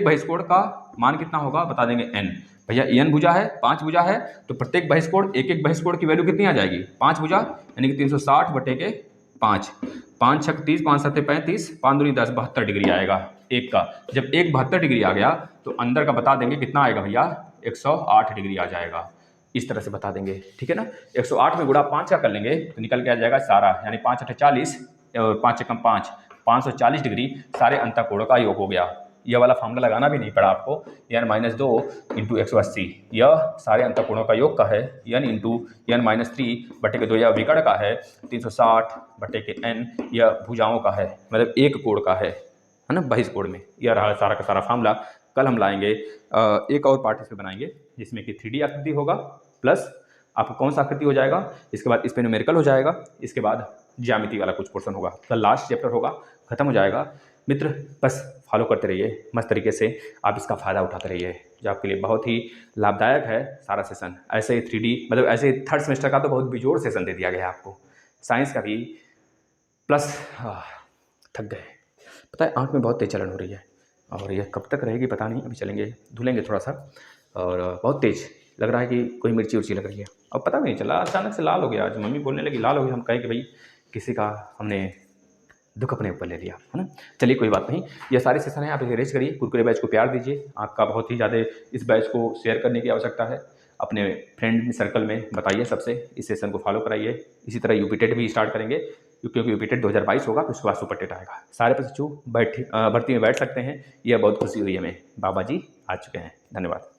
बहिष्कोण का मान कितना होगा, बता देंगे n, भैया एन भुजा है, 5 भुजा है, तो प्रत्येक बहिष्कोण एक एक बहिष्कोण की वैल्यू कितनी आ जाएगी, 5 भुजा, यानी कि 360 बटे के 5, 5 छक 30, 5 सत्ते 35, 5 दूनी 10, 72 डिग्री आएगा एक का। जब एक 72 डिग्री आ गया तो अंदर का बता देंगे कितना आएगा भैया, 108 डिग्री आ जाएगा। इस तरह से बता देंगे, ठीक है ना। 108 में गुणा 5 का कर लेंगे तो निकल के आ जाएगा सारा, यानी 5 अठे 40 और 5 एकम 5, 540 डिग्री सारे अंतःकोणों का योग हो गया। यह वाला फार्मूला लगाना भी नहीं पड़ा आपको, n-2 इंटू 180, यह सारे अंतःकोणों का योग का है, n इंटू n-3 बटे के 2 यह विकर्ण का है, 360 बटे के n यह भुजाओं का है, मतलब एक कोण का है ना, बहिष्कोण में। यह रहा सारा का सारा फार्मूला। कल हम लाएंगे एक और पार्ट इस पे बनाएंगे जिसमें कि 3D आकृति होगा, प्लस आपको कौन सा आकृति हो जाएगा, इसके बाद इस पे न्यूमेरिकल हो जाएगा, इसके बाद ज्यामिति वाला कुछ पोर्शन होगा, कल लास्ट चैप्टर होगा, खत्म हो जाएगा। मित्र बस फॉलो करते रहिए मस्त तरीके से, आप इसका फ़ायदा उठाते रहिए, जो आपके लिए बहुत ही लाभदायक है सारा सेशन। ऐसे 3D मतलब ऐसे थर्ड सेमेस्टर का तो बहुत बेजोड़ सेशन दे दिया गया है आपको, साइंस का भी प्लस। थक गए, पता है आँख में बहुत तेज जलन हो रही है, और यह कब तक रहेगी पता नहीं, अभी चलेंगे धुलेंगे थोड़ा सा, और बहुत तेज लग रहा है कि कोई मिर्ची उर्ची लग रही है, अब पता भी नहीं चला, अचानक से लाल हो गया। आज मम्मी बोलने लगी लाल हो गया, हम कहे कि भाई किसी का हमने दुख अपने ऊपर ले लिया, है ना। चलिए कोई बात नहीं, ये सारे सेशन हैं, आप इसे रेज करिए, कुरकुरे बैच को प्यार दीजिए, आपका बहुत ही ज़्यादा इस बैच को शेयर करने की आवश्यकता है, अपने फ्रेंड सर्कल में बताइए सबसे, इस सेशन को फॉलो कराइए। इसी तरह यूपीटेट भी स्टार्ट करेंगे, क्योंकि यूपीटेट 2022 होगा, फिर उसके बाद सुपर टेट आएगा। सारे प्रशिक्षु भर्ती में बैठ सकते हैं, यह बहुत खुशी हुई हमें, बाबा जी आ चुके हैं। धन्यवाद।